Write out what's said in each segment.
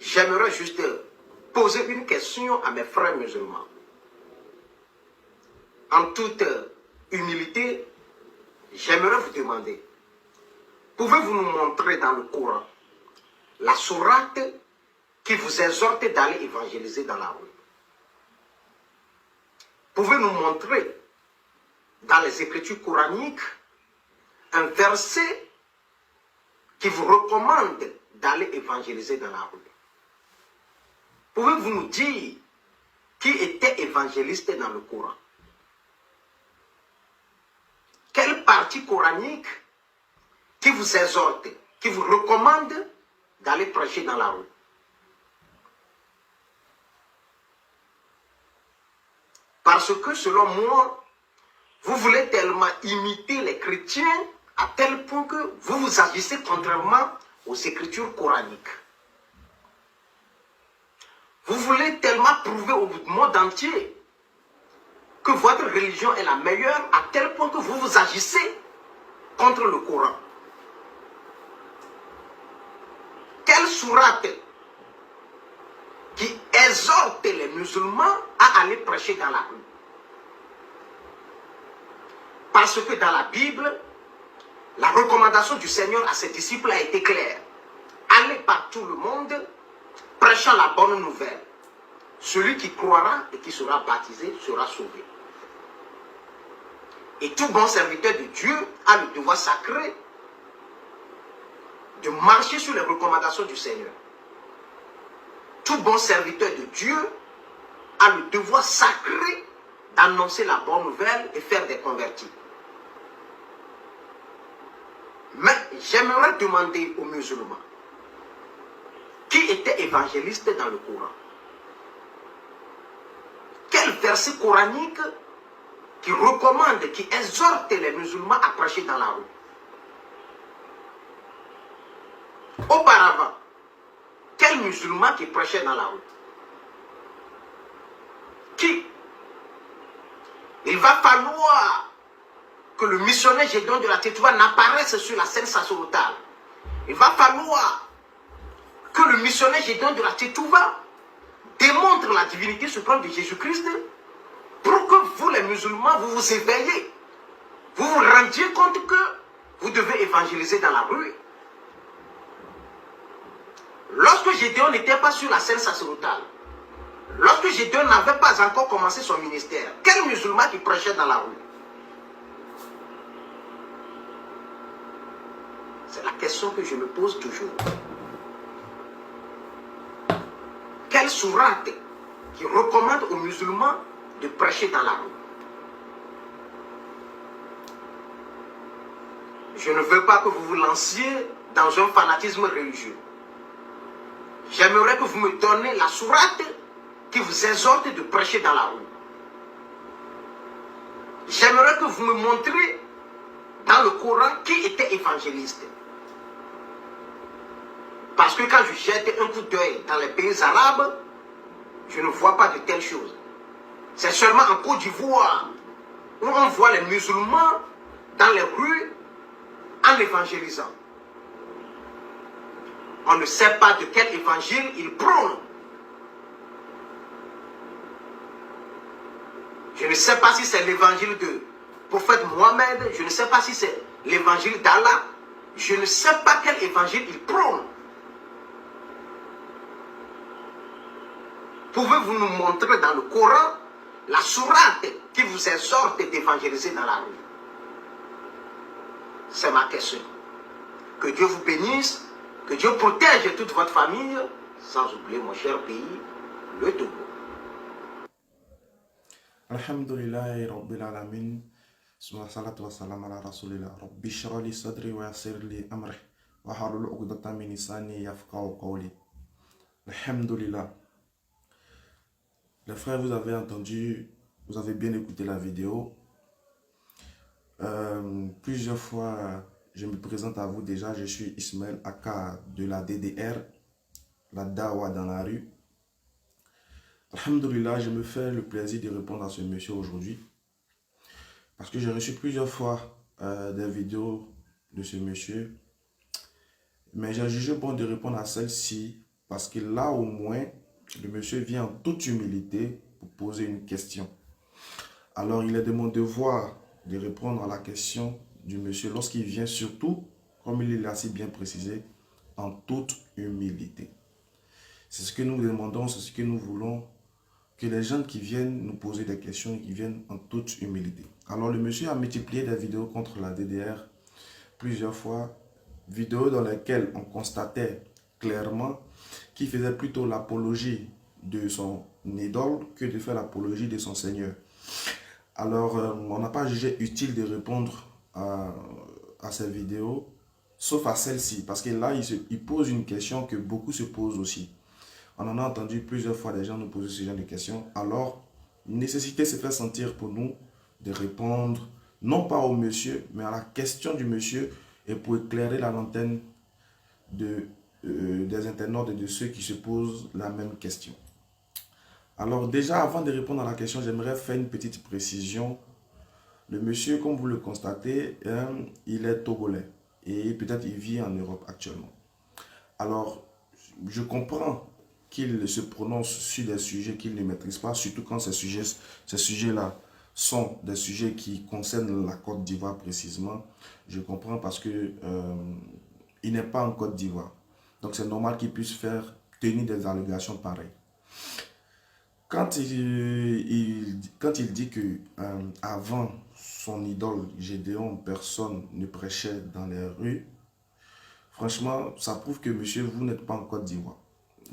j'aimerais juste poser une question à mes frères musulmans. En toute humilité, j'aimerais vous demander, pouvez-vous nous montrer dans le Coran la sourate qui vous exhorte d'aller évangéliser dans la rue? Pouvez-vous nous montrer dans les Écritures coraniques un verset qui vous recommande d'aller évangéliser dans la rue? Pouvez-vous nous dire qui était évangéliste dans le Coran? Quelle partie coranique qui vous exhorte, qui vous recommande d'aller prêcher dans la rue? Parce que selon moi, vous voulez tellement imiter les chrétiens à tel point que vous vous agissez contrairement aux Écritures coraniques. Vous voulez tellement prouver au monde entier que votre religion est la meilleure à tel point que vous vous agissez contre le Coran. Quelle sourate qui exhorte les musulmans à aller prêcher dans la rue? Parce que dans la Bible, la recommandation du Seigneur à ses disciples a été claire. Allez par tout le monde, prêchant la bonne nouvelle. Celui qui croira et qui sera baptisé sera sauvé. Et tout bon serviteur de Dieu a le devoir sacré de marcher sur les recommandations du Seigneur. Tout bon serviteur de Dieu a le devoir sacré d'annoncer la bonne nouvelle et faire des convertis. Mais j'aimerais demander aux musulmans qui était évangéliste dans le Coran. Quel verset coranique qui recommande, qui exhorte les musulmans à prêcher dans la rue? Auparavant, quel musulman qui prêchait dans la rue? Qui? Il va falloir que le missionnaire Gédéon de la Tétouva n'apparaisse sur la scène sacerdotale. Il va falloir que le missionnaire Gédéon de la Tétouva démontre la divinité suprême de Jésus-Christ pour que vous, les musulmans, vous vous éveillez. Vous vous rendiez compte que vous devez évangéliser dans la rue. Lorsque Gédéon n'était pas sur la scène sacerdotale, lorsque Gédéon n'avait pas encore commencé son ministère, quel musulman qui prêchait dans la rue? C'est la question que je me pose toujours. Quelle sourate qui recommande aux musulmans de prêcher dans la rue? Je ne veux pas que vous vous lanciez dans un fanatisme religieux. J'aimerais que vous me donniez la sourate qui vous exhorte de prêcher dans la rue. J'aimerais que vous me montriez dans le Coran qui était évangéliste. Parce que quand je jette un coup d'œil dans les pays arabes, je ne vois pas de telles choses. C'est seulement en Côte d'Ivoire où on voit les musulmans dans les rues en évangélisant. On ne sait pas de quel évangile ils prônent. Je ne sais pas si c'est l'évangile de prophète Mohammed, je ne sais pas si c'est l'évangile d'Allah, je ne sais pas quel évangile ils prônent. Pouvez-vous nous montrer dans le Coran la sourate qui vous exhorte d'évangéliser dans la rue? C'est ma question. Que Dieu vous bénisse, que Dieu protège toute votre famille, sans oublier mon cher pays, le Togo. Alhamdulillahi Rabbil Alamin. Summa salatu wa salam ala Rasulillah. Rabbi shrah li sadri wa yassir li amri wa halul 'uqdatan min lisani yafqahu qawli. Alhamdulillah. Les frères, vous avez entendu, vous avez bien écouté la vidéo. Plusieurs fois, je me présente à vous déjà. Je suis Ismaël Aka de la DDR, la Dawa dans la rue. Alhamdulillah, je me fais le plaisir de répondre à ce monsieur aujourd'hui. Parce que j'ai reçu plusieurs fois des vidéos de ce monsieur. Mais j'ai jugé bon de répondre à celle-ci parce que là, au moins, le monsieur vient en toute humilité pour poser une question. Alors, il est de mon devoir de répondre à la question du monsieur lorsqu'il vient, surtout, comme il l'a si bien précisé, en toute humilité. C'est ce que nous demandons, c'est ce que nous voulons, que les gens qui viennent nous poser des questions, qui viennent en toute humilité. Alors, le monsieur a multiplié des vidéos contre la DDR plusieurs fois, vidéos dans lesquelles on constatait clairement qu'il faisait plutôt l'apologie de son idole que de faire l'apologie de son Seigneur. Alors, on n'a pas jugé utile de répondre à ces vidéos, sauf à celle-ci, parce que là, il pose une question que beaucoup se posent aussi. On en a entendu plusieurs fois des gens nous poser ce genre de questions. Alors, nécessité se fait sentir pour nous de répondre, non pas au monsieur, mais à la question du monsieur, et pour éclairer la lanterne des internautes et de ceux qui se posent la même question. Alors déjà, avant de répondre à la question, j'aimerais faire une petite précision. Le monsieur, comme vous le constatez, il est togolais et peut-être il vit en Europe actuellement. Alors, je comprends qu'il se prononce sur des sujets qu'il ne maîtrise pas, surtout quand ces sujets-là sont des sujets qui concernent la Côte d'Ivoire précisément. Je comprends parce que il n'est pas en Côte d'Ivoire. Donc c'est normal qu'il puisse tenir des allégations pareilles. Quand il dit que avant son idole Gédéon, personne ne prêchait dans les rues, franchement, ça prouve que monsieur, vous n'êtes pas en Côte d'Ivoire.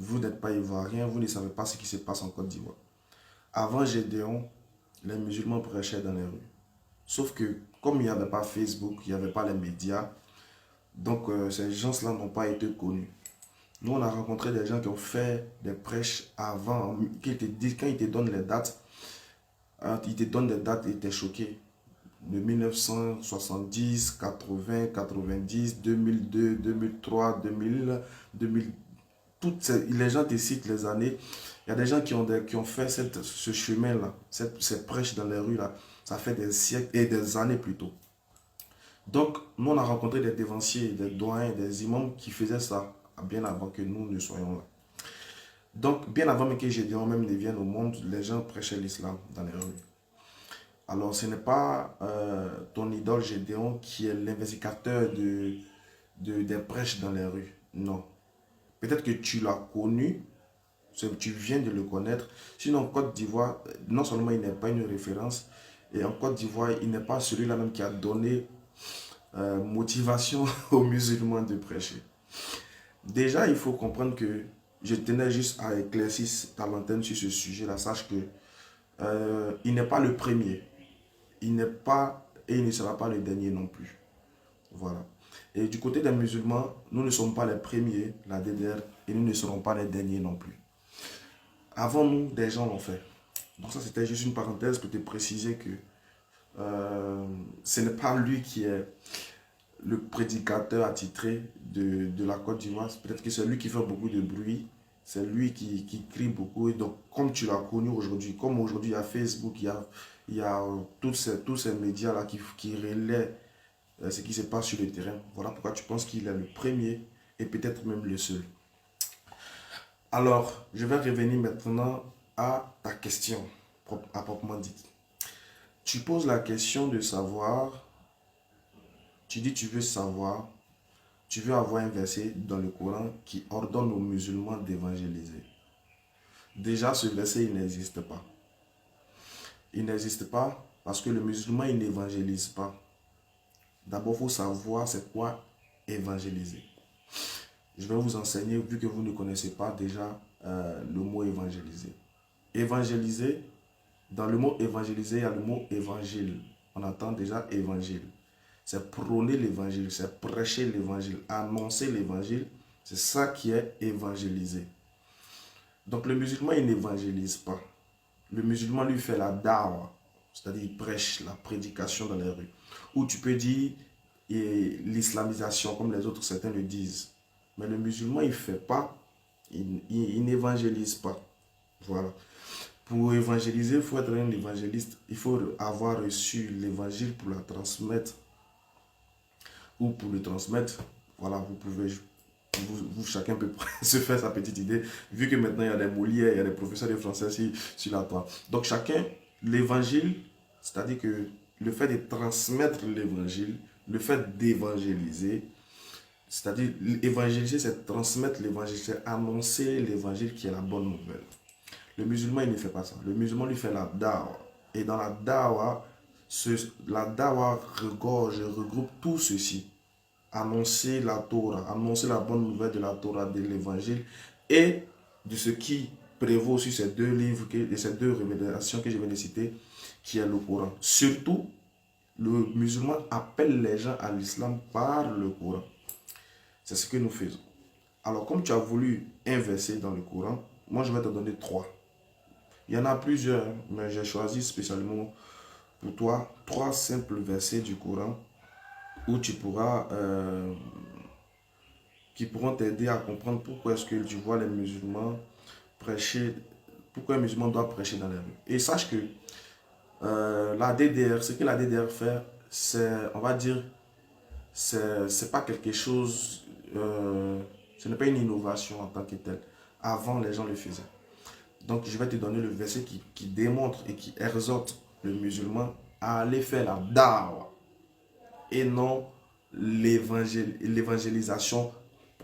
Vous n'êtes pas ivoirien, vous ne savez pas ce qui se passe en Côte d'Ivoire. Avant Gédéon, les musulmans prêchaient dans les rues. Sauf que comme il n'y avait pas Facebook, il n'y avait pas les médias, donc ces gens-là n'ont pas été connus. Nous, on a rencontré des gens qui ont fait des prêches avant, quand ils te donnent les dates, ils te donnent des dates et tu es choqué. De 1970, 80, 90, 2002, 2003, 2000, 2000, les gens te citent les années. Il y a des gens qui ont fait ce chemin-là, ces prêches dans les rues-là. Ça fait des siècles et des années plutôt. Donc, nous, on a rencontré des dévanciers, des doyens, des imams qui faisaient ça bien avant que nous ne soyons là. Donc, bien avant que Gédéon même ne vienne au monde, les gens prêchaient l'islam dans les rues. Alors, ce n'est pas ton idole Gédéon qui est l'investigateur des prêches dans les rues. Non. Peut-être que tu l'as connu, tu viens de le connaître. Sinon, en Côte d'Ivoire, non seulement il n'est pas une référence, et en Côte d'Ivoire, il n'est pas celui-là même qui a donné motivation aux musulmans de prêcher. Déjà, il faut comprendre que je tenais juste à éclaircir ta lanterne sur ce sujet-là. Sache que il n'est pas le premier. Il n'est pas et il ne sera pas le dernier non plus. Voilà. Et du côté des musulmans, nous ne sommes pas les premiers, la DDR, et nous ne serons pas les derniers non plus. Avant nous, des gens l'ont fait. Donc ça, c'était juste une parenthèse pour te préciser que ce n'est pas lui qui est le prédicateur attitré de la Côte d'Ivoire. Peut-être que c'est lui qui fait beaucoup de bruit. C'est lui qui crie beaucoup. Et donc, comme tu l'as connu aujourd'hui, comme aujourd'hui il y a Facebook, il y a tous ces médias-là qui relaient ce qui se passe sur le terrain. Voilà pourquoi tu penses qu'il est le premier et peut-être même le seul. Alors, je vais revenir maintenant à ta question, à proprement dit. Tu poses la question de savoir, tu dis tu veux savoir, tu veux avoir un verset dans le Coran qui ordonne aux musulmans d'évangéliser. Déjà, ce verset, il n'existe pas. Il n'existe pas parce que le musulman, il n'évangélise pas. D'abord, il faut savoir c'est quoi évangéliser. Je vais vous enseigner, vu que vous ne connaissez pas déjà le mot évangéliser. Évangéliser, dans le mot évangéliser, il y a le mot évangile. On entend déjà évangile. C'est prôner l'évangile, c'est prêcher l'évangile, annoncer l'évangile. C'est ça qui est évangéliser. Donc le musulman, il n'évangélise pas. Le musulman, lui, fait la dawa, c'est-à-dire il prêche la prédication dans les rues. Ou tu peux dire l'islamisation, comme les autres certains le disent. Mais le musulman, il ne fait pas, il n'évangélise pas. Voilà. Pour évangéliser, il faut être un évangéliste. Il faut avoir reçu l'évangile pour la transmettre. Ou pour le transmettre, voilà, vous pouvez chacun peut se faire sa petite idée, vu que maintenant il y a des Molières, il y a des professeurs de français sur la toile. Donc chacun, l'évangile, c'est-à-dire que le fait de transmettre l'évangile, le fait d'évangéliser, c'est-à-dire évangéliser, c'est transmettre l'évangile, c'est annoncer l'évangile qui est la bonne nouvelle. Le musulman, il ne fait pas ça. Le musulman, lui fait la dawa. Et dans la dawa, la dawa regroupe tout ceci. Annoncer la Torah, annoncer la bonne nouvelle de la Torah, de l'évangile et de ce qui prévaut sur ces deux livres, ces deux révélations que je viens de citer, qui est le Coran. Surtout, le musulman appelle les gens à l'islam par le Coran. C'est ce que nous faisons. Alors, comme tu as voulu un verset dans le Coran, moi je vais te donner 3. Il y en a plusieurs, mais j'ai choisi spécialement pour toi 3 simples versets du Coran où tu pourras, qui pourront t'aider à comprendre pourquoi est-ce que tu vois les musulmans prêcher, pourquoi un musulman doit prêcher dans les rues. Et sache que la DDR, ce que la DDR fait, c'est, on va dire, c'est pas quelque chose, ce n'est pas une innovation en tant que telle. Avant, les gens le faisaient. Donc, je vais te donner le verset qui démontre et qui exhorte le musulman à aller faire la dawa et non l'évangélisation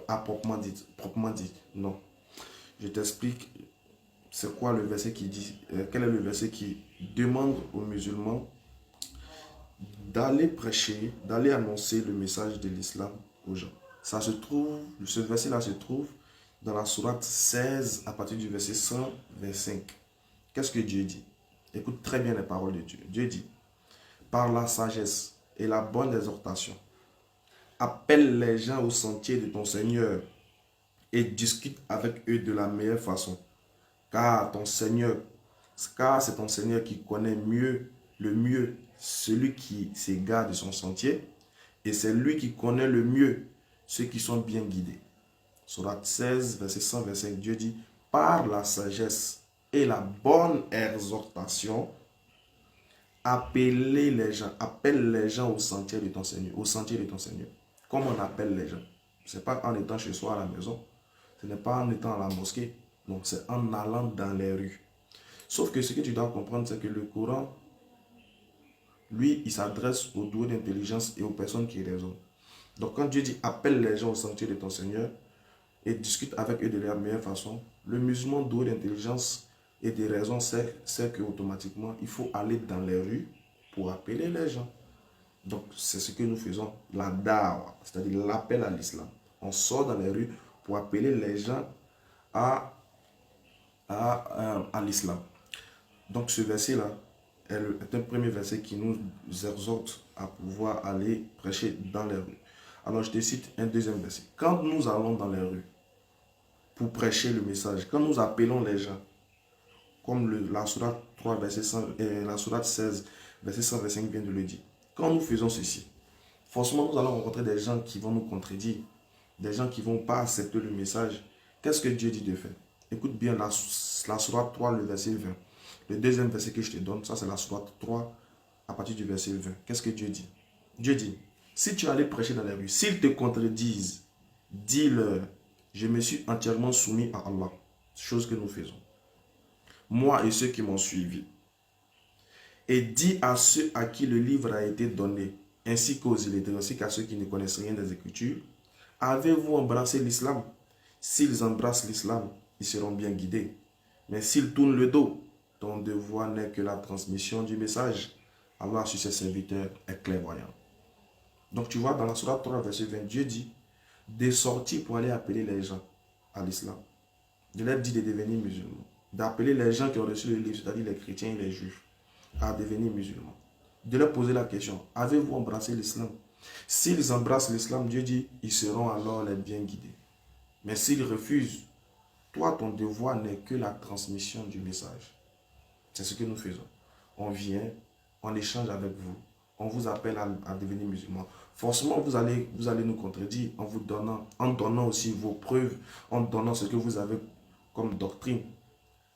à proprement dit. Non. Je t'explique c'est quoi le verset qui dit, quel est le verset qui demande aux musulmans d'aller prêcher, d'aller annoncer le message de l'islam aux gens. Ça se trouve, ce verset-là se trouve dans la sourate 16 à partir du verset 125. Qu'est-ce que Dieu dit? Écoute très bien les paroles de Dieu. Dieu dit, par la sagesse et la bonne exhortation, appelle les gens au sentier de ton Seigneur et discute avec eux de la meilleure façon. Car c'est ton Seigneur qui connaît le mieux celui qui s'égare de son sentier, et c'est lui qui connaît le mieux ceux qui sont bien guidés. Sourate 16, verset 125, Dieu dit, par la sagesse et la bonne exhortation, appelle les gens au sentier de ton Seigneur. Comment on appelle les gens? Ce n'est pas en étant chez soi à la maison, ce n'est pas en étant à la mosquée, non, c'est en allant dans les rues. Sauf que ce que tu dois comprendre, c'est que le Coran, lui, il s'adresse aux doués d'intelligence et aux personnes qui raisonnent. Donc quand Dieu dit appelle les gens au sentier de ton Seigneur et discute avec eux de la meilleure façon, le musulman doué d'intelligence et de raison sait qu'automatiquement, il faut aller dans les rues pour appeler les gens. Donc c'est ce que nous faisons, la dawa, c'est-à-dire l'appel à l'islam. On sort dans les rues pour appeler les gens à l'islam. Donc ce verset-là est un premier verset qui nous exhorte à pouvoir aller prêcher dans les rues. Alors je te cite un deuxième verset. Quand nous allons dans les rues pour prêcher le message, quand nous appelons les gens, comme la sourate 3, verset 100, la sourate 16, verset 125 vient de le dire, quand nous faisons ceci, forcément nous allons rencontrer des gens qui vont nous contredire, des gens qui ne vont pas accepter le message. Qu'est-ce que Dieu dit de faire? Écoute bien la sourate 3, le verset 20. Le deuxième verset que je te donne, ça c'est la sourate 3 à partir du verset 20. Qu'est-ce que Dieu dit? Dieu dit, si tu allais prêcher dans les rues, s'ils te contredisent, dis-leur, je me suis entièrement soumis à Allah. Chose que nous faisons. Moi et ceux qui m'ont suivi. Et dis à ceux à qui le livre a été donné, ainsi qu'aux illettrés, ainsi qu'à ceux qui ne connaissent rien des Écritures, avez-vous embrassé l'islam? S'ils embrassent l'islam, ils seront bien guidés. Mais s'ils tournent le dos, ton devoir n'est que la transmission du message. Allah sur ses serviteurs est clairvoyant. Donc tu vois, dans la sourate 3, verset 20, Dieu dit de sortir pour aller appeler les gens à l'islam. Dieu leur dit de devenir musulmans. D'appeler les gens qui ont reçu le livre, c'est-à-dire les chrétiens et les juifs, à devenir musulmans. De leur poser la question, avez-vous embrassé l'islam? S'ils embrassent l'islam, Dieu dit, ils seront alors les bien guidés. Mais s'ils refusent, toi, ton devoir n'est que la transmission du message. C'est ce que nous faisons. On vient, on échange avec vous, on vous appelle à devenir musulman. Forcément, vous allez nous contredire en donnant aussi vos preuves, en donnant ce que vous avez comme doctrine.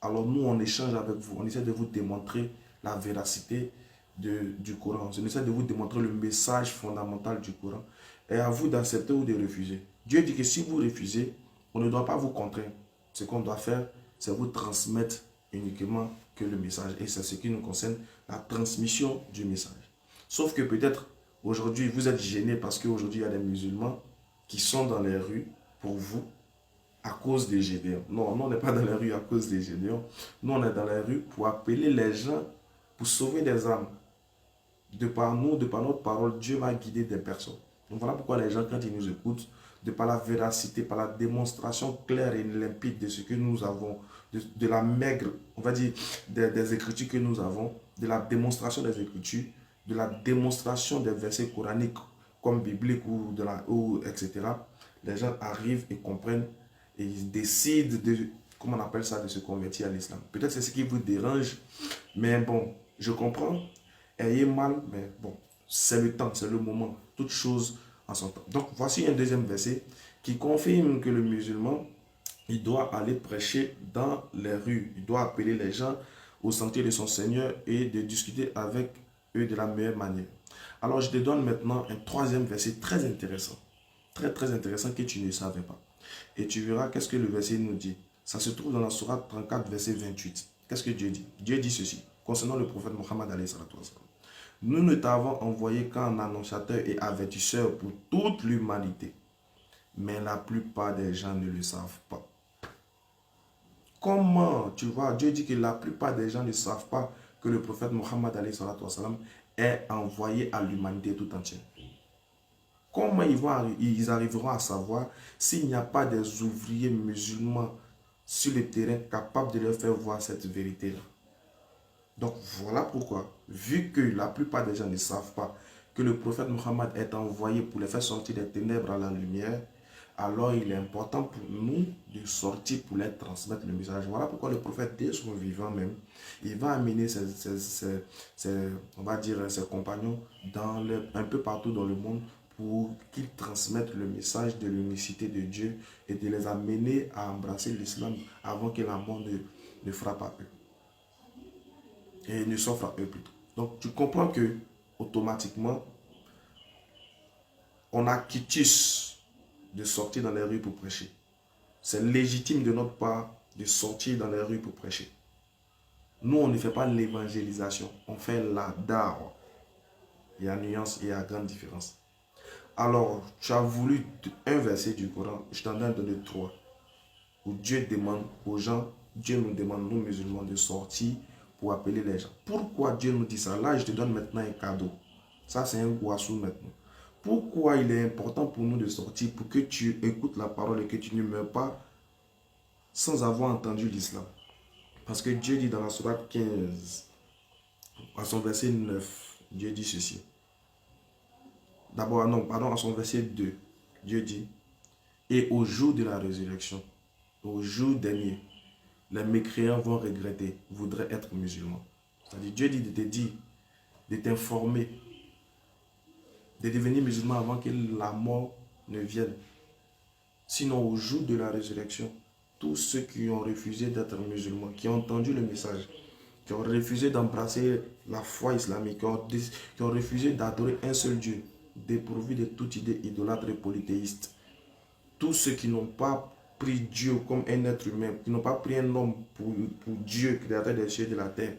Alors nous, on échange avec vous, on essaie de vous démontrer la véracité du Coran. On essaie de vous démontrer le message fondamental du Coran. Et à vous d'accepter ou de refuser. Dieu dit que si vous refusez, on ne doit pas vous contraindre. Ce qu'on doit faire, c'est vous transmettre uniquement que le message. Et c'est ce qui nous concerne, la transmission du message. Sauf que peut-être, aujourd'hui, vous êtes gêné parce qu'aujourd'hui, il y a des musulmans qui sont dans les rues pour vous à cause des Gédéons. Non, nous, on n'est pas dans les rues à cause des Gédéons. Nous, on est dans les rues pour appeler les gens, pour sauver des âmes. De par nous, de par notre parole, Dieu va guider des personnes. Donc voilà pourquoi les gens, quand ils nous écoutent, de par la véracité, par la démonstration claire et limpide de ce que nous avons, de la maigre, on va dire, des écritures que nous avons, de la démonstration des écritures, de la démonstration des versets coraniques comme bibliques ou etc. Les gens arrivent et comprennent et ils décident de, comment on appelle ça, de se convertir à l'islam. Peut-être c'est ce qui vous dérange, mais bon, je comprends. Ayez mal, mais bon, c'est le temps, c'est le moment. Toute chose en son temps. Donc, voici un deuxième verset qui confirme que le musulman, il doit aller prêcher dans les rues. Il doit appeler les gens au sentier de son Seigneur et de discuter avec eux de la meilleure manière. Alors, je te donne maintenant un troisième verset très intéressant. Très intéressant que tu ne savais pas. Et tu verras qu'est-ce que le verset nous dit. Ça se trouve dans la sourate 34, verset 28. Qu'est-ce que Dieu dit? Dieu dit ceci, concernant le prophète Mohammed alayhi salatu wa sallam. Nous ne t'avons envoyé qu'un annonciateur et avertisseur pour toute l'humanité. Mais la plupart des gens ne le savent pas. Comment, tu vois, Dieu dit que la plupart des gens ne savent pas que le prophète Mohammed alayhi salatu wa sallam est envoyé à l'humanité tout entière. Comment ils arriveront à savoir s'il n'y a pas des ouvriers musulmans sur le terrain capables de leur faire voir cette vérité-là? Donc voilà pourquoi, vu que la plupart des gens ne savent pas que le prophète Mohammed est envoyé pour les faire sortir des ténèbres à la lumière, alors il est important pour nous de sortir pour leur transmettre le message. Voilà pourquoi le prophète, dès son vivant même, il va amener on va dire, ses compagnons un peu partout dans le monde pour qu'ils transmettent le message de l'unicité de Dieu et de les amener à embrasser l'islam avant que la mort ne frappe à eux. Et ne s'offre à eux plutôt. Donc tu comprends que automatiquement, on a quitus de sortir dans les rues pour prêcher. C'est légitime de notre part de sortir dans les rues pour prêcher. Nous, on ne fait pas l'évangélisation, on fait la da'wah. Il y a nuance et il y a grande différence. Alors, tu as voulu un verset du Coran, je t'en donne 3, où Dieu demande aux gens, Dieu nous demande, nous musulmans, de sortir pour appeler les gens. Pourquoi Dieu nous dit ça? Là, je te donne maintenant un cadeau. Ça, c'est un guassou maintenant. Pourquoi il est important pour nous de sortir, pour que tu écoutes la parole et que tu ne meurs pas sans avoir entendu l'islam? Parce que Dieu dit dans la sourate 15, à son verset 9, Dieu dit ceci. D'abord, non, pardon, à son verset 2, Dieu dit, et au jour de la résurrection, au jour dernier, les mécréants vont regretter, voudraient être musulmans. C'est-à-dire, Dieu dit de te dire, de t'informer, de devenir musulman avant que la mort ne vienne. Sinon, au jour de la résurrection, tous ceux qui ont refusé d'être musulmans, qui ont entendu le message, qui ont refusé d'embrasser la foi islamique, qui ont refusé d'adorer un seul Dieu, dépourvu de toute idée idolâtre et polythéiste, tous ceux qui n'ont pas pris Dieu comme un être humain, qui n'ont pas pris un homme pour Dieu, créateur des cieux et de la terre,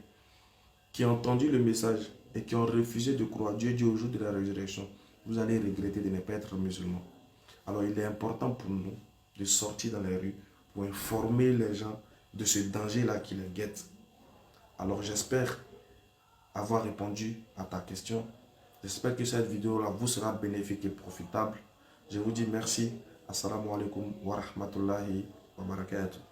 qui ont entendu le message et qui ont refusé de croire, Dieu dit au jour de la résurrection, vous allez regretter de ne pas être musulman. Alors il est important pour nous de sortir dans les rues pour informer les gens de ce danger-là qui les guette. Alors j'espère avoir répondu à ta question. J'espère que cette vidéo-là vous sera bénéfique et profitable. Je vous dis merci. Assalamu alaikum wa rahmatullahi wa barakatuh.